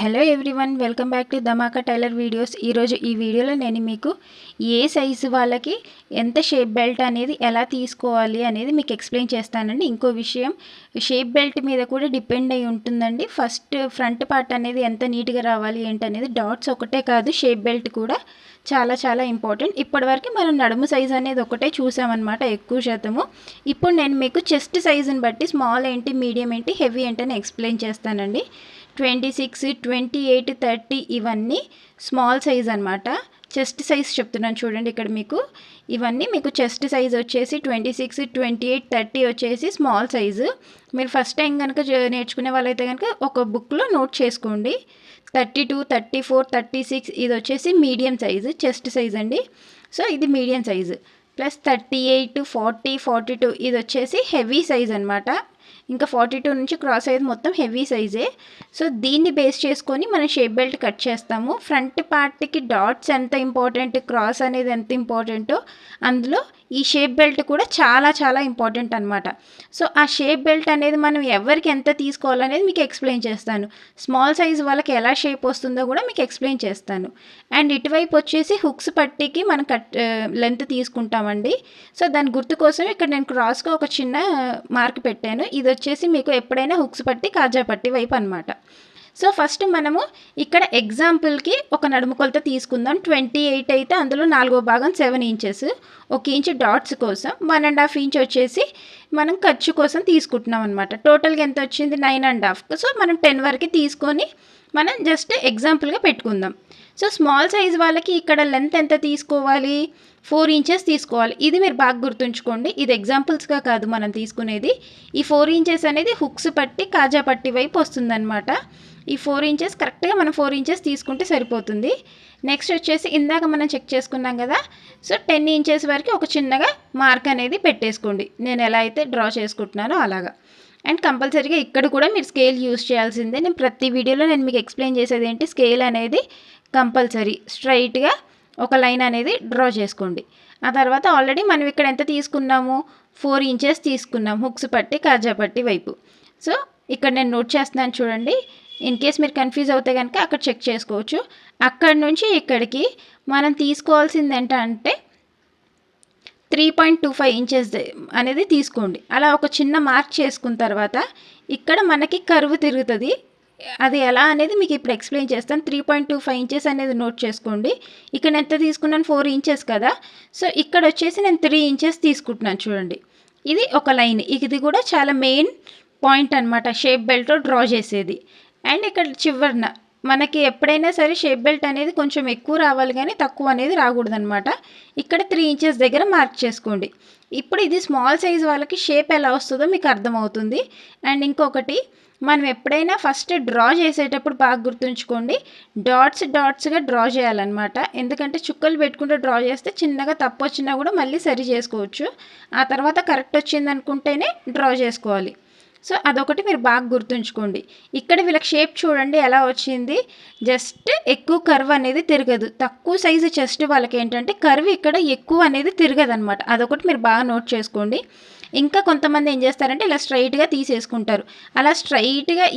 Hello everyone, welcome back to Dhamaka tailor videos. ఈరోజు ఈ వీడియోలో నేను మీకు ఏ సైజు వాళ్ళకి ఎంత షేప్ బెల్ట్ అనేది ఎలా తీసుకోవాలి అనేది మీకు ఎక్స్ప్లెయిన్ చేస్తానండి. ఇంకో విషయం, షేప్ బెల్ట్ మీద కూడా డిపెండ్ అయి ఉంటుందండి. ఫస్ట్ ఫ్రంట్ పార్ట్ అనేది ఎంత నీట్గా రావాలి ఏంటనేది. డాట్స్ ఒకటే కాదు, షేప్ బెల్ట్ కూడా చాలా చాలా ఇంపార్టెంట్. ఇప్పటివరకు మనం నడుము సైజ్ అనేది ఒకటే చూసామన్నమాట ఎక్కువ శాతము. ఇప్పుడు నేను మీకు చెస్ట్ సైజుని బట్టి స్మాల్ ఏంటి, మీడియం ఏంటి, హెవీ ఏంటని ఎక్స్ప్లెయిన్ చేస్తానండి. 26, 28, 30 ఇవన్నీ స్మాల్ సైజ్ అనమాట. చెస్ట్ సైజ్ చెప్తున్నాను చూడండి. ఇక్కడ మీకు ఇవన్నీ మీకు చెస్ట్ సైజ్ వచ్చేసి 26, 28, 30 వచ్చేసి స్మాల్ సైజు. మీరు ఫస్ట్ టైం కనుక నేర్చుకునే వాళ్ళైతే కనుక ఒక బుక్లో నోట్ చేసుకోండి. 32, 34, 36 ఇది వచ్చేసి మీడియం సైజు, చెస్ట్ సైజ్ అండి. సో ఇది మీడియం సైజు. ప్లస్ 38, 40, 42 ఇది వచ్చేసి హెవీ సైజ్ అనమాట. ఇంకా 42 నుంచి క్రాస్ అయ్యేది మొత్తం హెవీ సైజే. సో దీన్ని బేస్ చేసుకొని మనం షేప్ బెల్ట్ కట్ చేస్తాము. ఫ్రంట్ పార్ట్కి డాట్స్ ఎంత ఇంపార్టెంట్, క్రాస్ అనేది ఎంత ఇంపార్టెంటో అందులో ఈ షేప్ బెల్ట్ కూడా చాలా చాలా ఇంపార్టెంట్ అనమాట. సో ఆ షేప్ బెల్ట్ అనేది మనం ఎవరికి ఎంత తీసుకోవాలనేది మీకు ఎక్స్ప్లెయిన్ చేస్తాను. స్మాల్ సైజ్ వాళ్ళకి ఎలా షేప్ వస్తుందో కూడా మీకు ఎక్స్ప్లెయిన్ చేస్తాను. అండ్ ఇటువైపు వచ్చేసి హుక్స్ పట్టీకి మనం లెంత్ తీసుకుంటామండి. సో దాని గుర్తు కోసం ఇక్కడ నేను క్రాస్గా ఒక చిన్న మార్క్ పెట్టాను. ఇది వచ్చేసి మీకు ఎప్పుడైనా హుక్స్ పట్టి, కాజా పట్టి వైపు అనమాట. సో ఫస్ట్ మనము ఇక్కడ ఎగ్జాంపుల్కి ఒక నడుము కొలత తీసుకుందాం. 28 అయితే అందులో 4వ భాగం 7 ఇంచెస్, 1 ఇంచ్ డాట్స్ కోసం, 1.5 ఇంచ్ వచ్చేసి మనం ఖర్చు కోసం తీసుకుంటున్నాం అనమాట. టోటల్గా ఎంత వచ్చింది 9.5. సో మనం 10 వరకు తీసుకొని మనం జస్ట్ ఎగ్జాంపుల్గా పెట్టుకుందాం. సో స్మాల్ సైజ్ వాళ్ళకి ఇక్కడ లెంత్ ఎంత తీసుకోవాలి, 4 ఇంచెస్ తీసుకోవాలి. ఇది మీరు బాగా గుర్తుంచుకోండి. ఇది ఎగ్జాంపుల్స్గా కాదు మనం తీసుకునేది. ఈ 4 ఇంచెస్ అనేది హుక్స్ పట్టి, కాజా పట్టి వైపు వస్తుందన్నమాట. ఈ 4 ఇంచెస్ కరెక్ట్గా మనం 4 ఇంచెస్ తీసుకుంటే సరిపోతుంది. నెక్స్ట్ వచ్చేసి ఇందాక మనం చెక్ చేసుకున్నాం కదా. సో 10 ఇంచెస్ వరకు ఒక చిన్నగా మార్క్ అనేది పెట్టేసుకోండి. నేను ఎలా అయితే డ్రా చేసుకుంటున్నానో అలాగా. అండ్ కంపల్సరీగా ఇక్కడ కూడా మీరు స్కేల్ యూస్ చేయాల్సిందే. నేను ప్రతి వీడియోలో నేను మీకు ఎక్స్ప్లెయిన్ చేసేది ఏంటి, స్కేల్ అనేది కంపల్సరీ స్ట్రైట్గా ఒక లైన్ అనేది డ్రా చేసుకోండి. ఆ తర్వాత ఆల్రెడీ మనం ఇక్కడ ఎంత తీసుకున్నాము, 4 ఇంచెస్ తీసుకున్నాం హుక్స్ పట్టి, కాజా పట్టి వైపు. సో ఇక్కడ నేను నోట్ చేస్తున్నాను చూడండి. ఇన్ కేస్ మీరు కన్ఫ్యూజ్ అవుతే కనుక అక్కడ చెక్ చేసుకోవచ్చు. అక్కడ నుంచి ఇక్కడికి మనం తీసుకోవాల్సింది ఏంటంటే 3.25 ఇంచెస్ అనేది తీసుకోండి. అలా ఒక చిన్న మార్క్ చేసుకున్న తర్వాత ఇక్కడ మనకి కర్వ్ తిరుగుతుంది. అది ఎలా అనేది మీకు ఇప్పుడు ఎక్స్ప్లెయిన్ చేస్తాను. 3.25 ఇంచెస్ అనేది నోట్ చేసుకోండి. ఇక్కడ ఎంత తీసుకున్నాను, 4 ఇంచెస్ కదా. సో ఇక్కడ వచ్చేసి నేను 3 ఇంచెస్ తీసుకుంటున్నాను చూడండి. ఇది ఒక లైన్. ఇది కూడా చాలా మెయిన్ పాయింట్ అనమాట షేప్ బెల్ట్లో డ్రా చేసేది. అండ్ ఇక్కడ చివరన మనకి ఎప్పుడైనా సరే షేప్ బెల్ట్ అనేది కొంచెం ఎక్కువ రావాలి కానీ తక్కువ అనేది రాకూడదనమాట. ఇక్కడ 3 ఇంచెస్ దగ్గర మార్క్ చేసుకోండి. ఇప్పుడు ఇది స్మాల్ సైజ్ వాళ్ళకి షేప్ ఎలా వస్తుందో మీకు అర్థమవుతుంది. అండ్ ఇంకొకటి, మనం ఎప్పుడైనా ఫస్ట్ డ్రా చేసేటప్పుడు బాగా గుర్తుంచుకోండి, డాట్స్గా డ్రా చేయాలన్నమాట. ఎందుకంటే చుక్కలు పెట్టుకుంటే డ్రా చేస్తే చిన్నగా తప్పు వచ్చినా కూడా మళ్ళీ సరి చేసుకోవచ్చు. ఆ తర్వాత కరెక్ట్ వచ్చింది అనుకుంటేనే డ్రా చేసుకోవాలి. సో అదొకటి మీరు బాగా గుర్తుంచుకోండి. ఇక్కడ వీళ్ళకి షేప్ చూడండి ఎలా వచ్చింది. జస్ట్ ఎక్కువ కర్వ్ అనేది తిరగదు. తక్కువ సైజు చెస్ట్ వాళ్ళకి ఏంటంటే కర్వ్ ఇక్కడ ఎక్కువ అనేది తిరగదు అనమాట. అదొకటి మీరు బాగా నోట్ చేసుకోండి. ఇంకా కొంతమంది ఏం చేస్తారంటే ఇలా స్ట్రైట్గా తీసేసుకుంటారు. అలా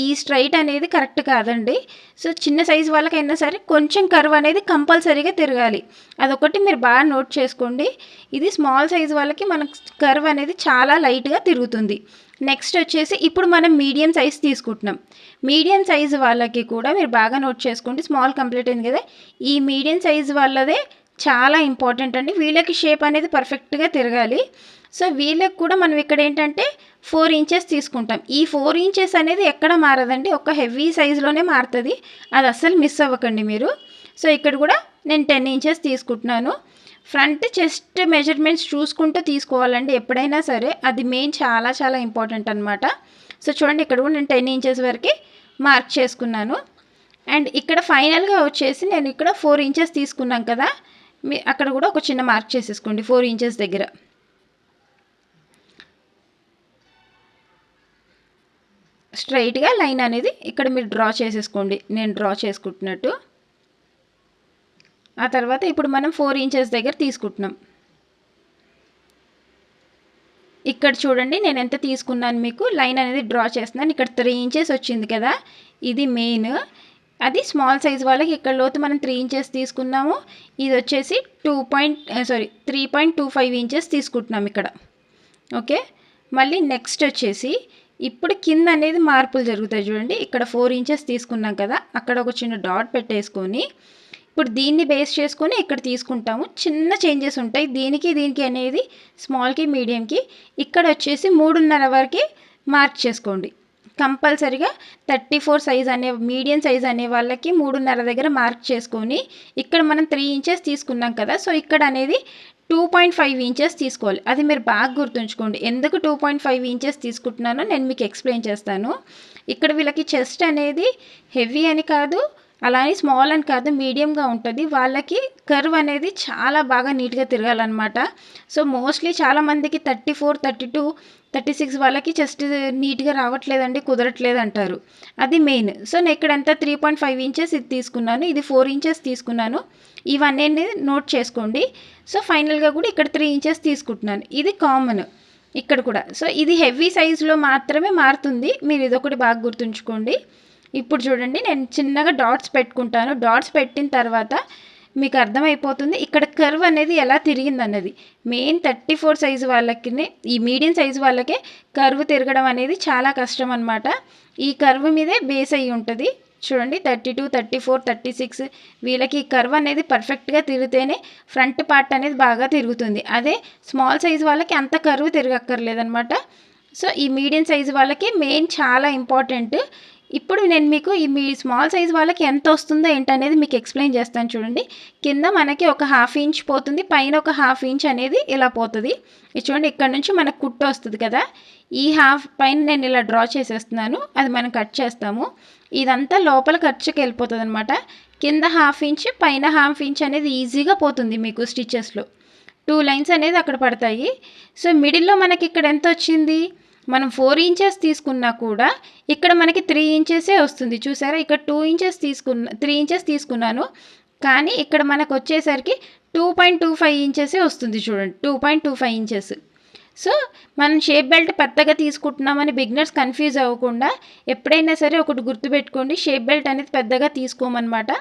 ఈ స్ట్రైట్ అనేది కరెక్ట్ కాదండి. సో చిన్న సైజు వాళ్ళకైనా సరే కొంచెం కర్వ్ అనేది కంపల్సరీగా తిరగాలి. అదొకటి మీరు బాగా నోట్ చేసుకోండి. ఇది స్మాల్ సైజు వాళ్ళకి మనకు కర్వ్ అనేది చాలా లైట్గా తిరుగుతుంది. నెక్స్ట్ వచ్చేసి ఇప్పుడు మనం మీడియం సైజ్ తీసుకుంటున్నాం. మీడియం సైజు వాళ్ళకి కూడా మీరు బాగా నోట్ చేసుకోండి. స్మాల్ కంప్లీట్ అయింది కదా, ఈ మీడియం సైజు వాళ్ళదే చాలా ఇంపార్టెంట్ అండి. వీళ్ళకి షేప్ అనేది పర్ఫెక్ట్గా తిరగాలి. సో వీళ్ళకి కూడా మనం ఇక్కడ ఏంటంటే 4 ఇంచెస్ తీసుకుంటాం. ఈ 4 ఇంచెస్ అనేది ఎక్కడ మారదండి, ఒక హెవీ సైజులోనే మారుతుంది. అది అస్సలు మిస్ అవ్వకండి మీరు. సో ఇక్కడ కూడా నేను 10 ఇంచెస్ తీసుకుంటున్నాను. ఫ్రంట్ చెస్ట్ మెజర్మెంట్స్ చూసుకుంటూ తీసుకోవాలండి ఎప్పుడైనా సరే. అది మెయిన్ చాలా చాలా ఇంపార్టెంట్ అనమాట. సో చూడండి ఇక్కడ కూడా నేను 10 ఇంచెస్ వరకు మార్క్ చేసుకున్నాను. అండ్ ఇక్కడ ఫైనల్గా వచ్చేసి నేను ఇక్కడ 4 ఇంచెస్ తీసుకున్నాం కదా, అక్కడ కూడా ఒక చిన్న మార్క్ చేసేసుకోండి 4 ఇంచెస్ దగ్గర. స్ట్రైట్గా లైన్ అనేది ఇక్కడ మీరు డ్రా చేసేసుకోండి, నేను డ్రా చేసుకుంటున్నట్టు. ఆ తర్వాత ఇప్పుడు మనం 4 ఇంచెస్ దగ్గర తీసుకుంటున్నాం. ఇక్కడ చూడండి నేను ఎంత తీసుకున్నాను, మీకు లైన్ అనేది డ్రా చేస్తున్నాను. ఇక్కడ 3 ఇంచెస్ వచ్చింది కదా, ఇది మెయిన్. అది స్మాల్ సైజ్ వాళ్ళకి ఇక్కడ లోతు మనం 3 ఇంచెస్ తీసుకున్నాము. ఇది వచ్చేసి 3.25 ఇంచెస్ తీసుకుంటున్నాం ఇక్కడ. ఓకే, మళ్ళీ నెక్స్ట్ వచ్చేసి ఇప్పుడు కింద అనేది మార్పులు జరుగుతాయి చూడండి. ఇక్కడ 4 ఇంచెస్ తీసుకున్నాం కదా, అక్కడ ఒక చిన్న డాట్ పెట్టేసుకొని ఇప్పుడు దీన్ని బేస్ చేసుకొని ఇక్కడ తీసుకుంటాము. చిన్న చేంజెస్ ఉంటాయి దీనికి అనేది, స్మాల్కి మీడియంకి. ఇక్కడ వచ్చేసి 3.5 వరకు మార్క్ చేసుకోండి కంపల్సరీగా. 34 సైజ్ అనే మీడియం సైజ్ అనే వాళ్ళకి 3.5 దగ్గర మార్క్ చేసుకొని, ఇక్కడ మనం 3 ఇంచెస్ తీసుకున్నాం కదా, సో ఇక్కడ అనేది 2.5 ఇంచెస్ తీసుకోవాలి. అది మీరు బాగా గుర్తుంచుకోండి. ఎందుకు 2.5 ఇంచెస్ తీసుకుంటున్నానో నేను మీకు ఎక్స్ప్లెయిన్ చేస్తాను. ఇక్కడ వీళ్ళకి చెస్ట్ అనేది హెవీ అని కాదు, అలానే స్మాల్ అని కాదు, మీడియంగా ఉంటుంది. వాళ్ళకి కర్వ్ అనేది చాలా బాగా నీట్గా తిరగాలన్నమాట. సో మోస్ట్లీ చాలామందికి 34, 32, 36 వాళ్ళకి చెస్ట్ నీట్గా రావట్లేదండి, కుదరట్లేదు అంటారు. అది మెయిన్. సో నేను ఇక్కడ ఎంత 3.5 ఇంచెస్ ఇది తీసుకున్నాను, ఇది 4 ఇంచెస్ తీసుకున్నాను. ఇవన్నీ అనేది నోట్ చేసుకోండి. సో ఫైనల్గా కూడా ఇక్కడ 3 ఇంచెస్ తీసుకుంటున్నాను. ఇది కామన్ ఇక్కడ కూడా. సో ఇది హెవీ సైజులో మాత్రమే మారుతుంది, మీరు ఇదొకటి బాగా గుర్తుంచుకోండి. ఇప్పుడు చూడండి, నేను చిన్నగా డాట్స్ పెట్టుకుంటాను. డాట్స్ పెట్టిన తర్వాత మీకు అర్థమైపోతుంది ఇక్కడ కర్వ్ అనేది ఎలా తిరిగింది అన్నది. మెయిన్ 34 సైజు వాళ్ళకి, ఈ మీడియం సైజు వాళ్ళకే కర్వ్ తిరగడం అనేది చాలా కష్టం అనమాట. ఈ కర్వ్ మీదే బేస్ అయ్యి ఉంటుంది. చూడండి 32, 34, 36 వీళ్ళకి ఈ కర్వ్ అనేది పర్ఫెక్ట్గా తిరిగితేనే ఫ్రంట్ పార్ట్ అనేది బాగా తిరుగుతుంది. అదే స్మాల్ సైజు వాళ్ళకి అంత కర్వ్ తిరగక్కర్లేదనమాట. సో ఈ మీడియం సైజు వాళ్ళకి మెయిన్ చాలా ఇంపార్టెంట్. ఇప్పుడు నేను మీకు ఈ స్మాల్ సైజ్ వాళ్ళకి ఎంత వస్తుందో ఏంటనేది మీకు ఎక్స్ప్లెయిన్ చేస్తాను చూడండి. కింద మనకి ఒక 1/2 ఇంచ్ పోతుంది, పైన ఒక 1/2 ఇంచ్ అనేది ఇలా పోతుంది. ఇది చూడండి, ఇక్కడ నుంచి మనకు కుట్టు వస్తుంది కదా, ఈ హాఫ్ పైన నేను ఇలా డ్రా చేసేస్తున్నాను, అది మనం కట్ చేస్తాము. ఇదంతా లోపల ఖర్చుకి వెళ్ళిపోతుంది అనమాట. కింద 1/2 ఇంచ్, పైన 1/2 ఇంచ్ అనేది ఈజీగా పోతుంది మీకు స్టిచెస్లో. 2 లైన్స్ అనేది అక్కడ పడతాయి. సో మిడిల్లో మనకి ఇక్కడ ఎంత వచ్చింది, మనం 4 ఇంచెస్ తీసుకున్నా కూడా ఇక్కడ మనకి 3 ఇంచెసే వస్తుంది. చూసారా, ఇక్కడ 3 ఇంచెస్ తీసుకున్నాను, కానీ ఇక్కడ మనకు వచ్చేసరికి 2.25 ఇంచెసే వస్తుంది. చూడండి 2.25 ఇంచెస్. సో మనం షేప్ బెల్ట్ పెద్దగా తీసుకుంటున్నామని బిగినర్స్ కన్ఫ్యూజ్ అవ్వకుండా ఎప్పుడైనా సరే ఒకటి గుర్తుపెట్టుకోండి, షేప్ బెల్ట్ అనేది పెద్దగా తీసుకోమన్నమాట.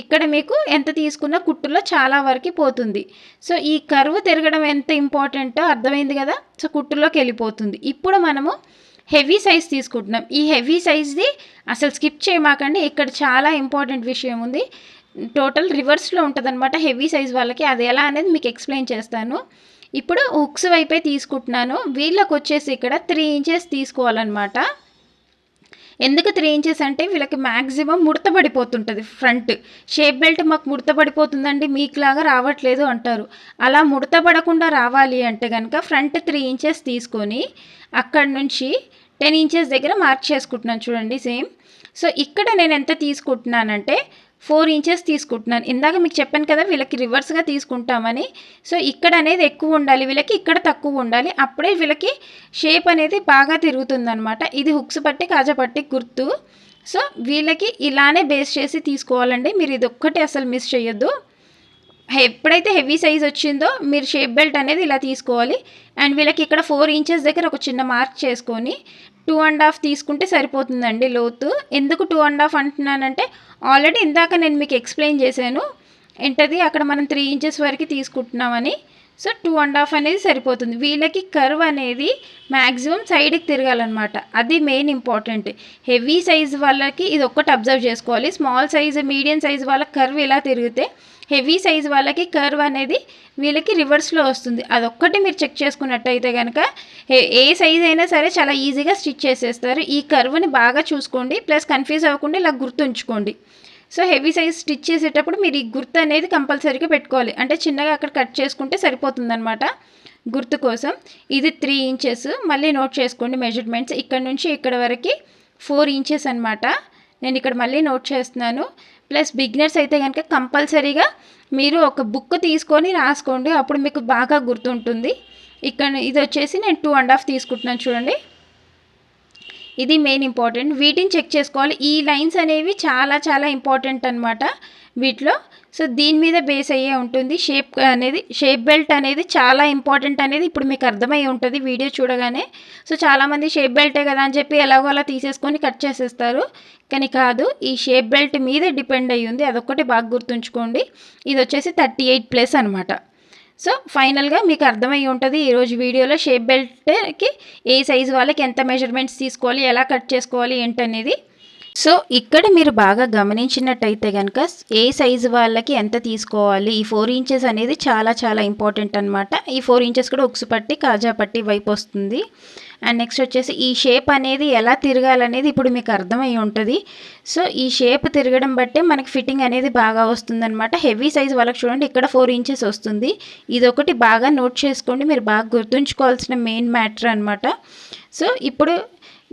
ఇక్కడ మీకు ఎంత తీసుకున్నా కుట్టులో చాలా వరకు పోతుంది. సో ఈ కర్వ్ తిరగడం ఎంత ఇంపార్టెంటో అర్థమైంది కదా. సో కుట్టులోకి వెళ్ళిపోతుంది. ఇప్పుడు మనము హెవీ సైజ్ తీసుకుంటున్నాం. ఈ హెవీ సైజ్ది అసలు స్కిప్ చేయమాకండి, ఇక్కడ చాలా ఇంపార్టెంట్ విషయం ఉంది. టోటల్ రివర్స్లో ఉంటుంది అనమాట హెవీ సైజ్ వాళ్ళకి. అది ఎలా అనేది మీకు ఎక్స్ప్లెయిన్ చేస్తాను. ఇప్పుడు హుక్స్ వైపే తీసుకుంటున్నాను. వీళ్ళకి వచ్చేసి ఇక్కడ 3 ఇంచెస్ తీసుకోవాలన్నమాట. ఎందుకు 3 ఇంచెస్ అంటే వీళ్ళకి మ్యాక్సిమం ముడతపడిపోతుంటుంది ఫ్రంట్. షేప్ బెల్ట్ మాకు ముడతపడిపోతుందండి, మీకులాగా రావట్లేదు అంటారు. అలా ముడతపడకుండా రావాలి అంటే కనుక ఫ్రంట్ 3 ఇంచెస్ తీసుకొని అక్కడ నుంచి 10 ఇంచెస్ దగ్గర మార్క్ చేసుకుంటున్నాను చూడండి సేమ్. సో ఇక్కడ నేను ఎంత తీసుకుంటున్నానంటే 4 ఇంచెస్ తీసుకుంటున్నాను. ఇందాక మీకు చెప్పాను కదా వీళ్ళకి రివర్స్గా తీసుకుంటామని. సో ఇక్కడ అనేది ఎక్కువ ఉండాలి వీళ్ళకి, ఇక్కడ తక్కువ ఉండాలి, అప్పుడే వీళ్ళకి షేప్ అనేది బాగా తిరుగుతుందనమాట. ఇది హుక్స్ పట్టి కాజా పట్టి గుర్తు. సో వీళ్ళకి ఇలానే బేస్ చేసి తీసుకోవాలండి, మీరు ఇది ఒక్కటి అసలు మిస్ చేయొద్దు. ఎప్పుడైతే హెవీ సైజ్ వచ్చిందో మీరు షేప్ బెల్ట్ అనేది ఇలా తీసుకోవాలి. అండ్ వీళ్ళకి ఇక్కడ 4 ఇంచెస్ దగ్గర ఒక చిన్న మార్క్ చేసుకొని 2.5 తీసుకుంటే సరిపోతుందండి లోతు. ఎందుకు 2.5 అంటున్నానంటే ఆల్రెడీ ఇందాక నేను మీకు ఎక్స్ప్లెయిన్ చేశాను ఏంటది, అక్కడ మనం 3 ఇంచెస్ వరకు తీసుకుంటున్నామని. సో 2.5 అనేది సరిపోతుంది. వీళ్ళకి కర్వ్ అనేది మ్యాక్సిమం సైడ్కి తిరగాలన్నమాట, అది మెయిన్ ఇంపార్టెంట్. హెవీ సైజ్ వాళ్ళకి ఇది ఒక్కటి అబ్జర్వ్ చేసుకోవాలి. స్మాల్ సైజ్ మీడియం సైజ్ వాళ్ళకి కర్వ్ ఇలా తిరిగితే హెవీ సైజ్ వాళ్ళకి కర్వ్ అనేది వీళ్ళకి రివర్స్లో వస్తుంది. అదొక్కటి మీరు చెక్ చేసుకున్నట్టయితే కనుక ఏ సైజ్ అయినా సరే చాలా ఈజీగా స్టిచ్ చేసేస్తారు. ఈ కర్వ్ని బాగా చూసుకోండి, ప్లస్ కన్ఫ్యూజ్ అవ్వకుండా ఇలా గుర్తుంచుకోండి. సో హెవీ సైజ్ స్టిచ్ చేసేటప్పుడు మీరు ఈ గుర్తు అనేది కంపల్సరీగా పెట్టుకోవాలి. అంటే చిన్నగా అక్కడ కట్ చేసుకుంటే సరిపోతుందన్నమాట గుర్తు కోసం. ఇది 3 ఇంచెస్ మళ్ళీ నోట్ చేసుకోండి మెజర్మెంట్స్. ఇక్కడ నుంచి ఇక్కడ వరకు 4 ఇంచెస్ అనమాట. నేను ఇక్కడ మళ్ళీ నోట్ చేస్తున్నాను. ప్లస్ బిగినర్స్ అయితే కనుక కంపల్సరీగా మీరు ఒక బుక్ తీసుకొని రాసుకోండి, అప్పుడు మీకు బాగా గుర్తుంటుంది. ఇక్కడ ఇది వచ్చేసి నేను 2.5 తీసుకుంటున్నాను చూడండి. ఇది మెయిన్ ఇంపార్టెంట్. వీటిని చెక్ చేసుకోవాలి. ఈ లైన్స్ అనేవి చాలా చాలా ఇంపార్టెంట్ అనమాట వీటిలో. సో దీని మీద బేస్ అయ్యే ఉంటుంది. షేప్ బెల్ట్ అనేది చాలా ఇంపార్టెంట్ అనేది ఇప్పుడు మీకు అర్థమై ఉంటుంది వీడియో చూడగానే. సో చాలామంది షేప్ బెల్టే కదా అని చెప్పి ఎలాగో అలా తీసేసుకొని కట్ చేసేస్తారు. కానీ కాదు, ఈ షేప్ బెల్ట్ మీద డిపెండ్ అయ్యి ఉంది. అదొక్కటి బాగా గుర్తుంచుకోండి. ఇది వచ్చేసి 38+ అనమాట. సో ఫైనల్గా మీకు అర్థమై ఉంటుంది ఈరోజు వీడియోలో షేప్ బెల్ట్కి ఏ సైజు వాళ్ళకి ఎంత మెజర్మెంట్స్ తీసుకోవాలి, ఎలా కట్ చేసుకోవాలి ఏంటనేది. సో ఇక్కడ మీరు బాగా గమనించినట్టయితే కనుక ఏ సైజు వాళ్ళకి ఎంత తీసుకోవాలి, ఈ 4 ఇంచెస్ అనేది చాలా చాలా ఇంపార్టెంట్ అనమాట. ఈ 4 ఇంచెస్ కూడా ఉక్సు పట్టి కాజా పట్టి వైపు వస్తుంది. అండ్ నెక్స్ట్ వచ్చేసి ఈ షేప్ అనేది ఎలా తిరగాలనేది ఇప్పుడు మీకు అర్థమై ఉంటుంది. సో ఈ షేప్ తిరగడం బట్టే మనకి ఫిట్టింగ్ అనేది బాగా వస్తుందన్నమాట. హెవీ సైజ్ వాళ్ళకి చూడండి ఇక్కడ 4 ఇంచెస్ వస్తుంది. ఇదొకటి బాగా నోట్ చేసుకోండి, మీరు బాగా గుర్తుంచుకోవాల్సిన మెయిన్ మ్యాటర్ అనమాట. సో ఇప్పుడు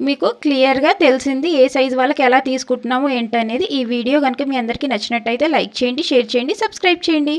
మీకు క్లియర్గా తెలిసింది ఏ సైజు వాళ్ళకి ఎలా తీసుకుంటున్నాము ఏంటనేది. ఈ వీడియో కనుక మీ అందరికీ నచ్చినట్టయితే లైక్ చేయండి, షేర్ చేయండి, సబ్స్క్రైబ్ చేయండి.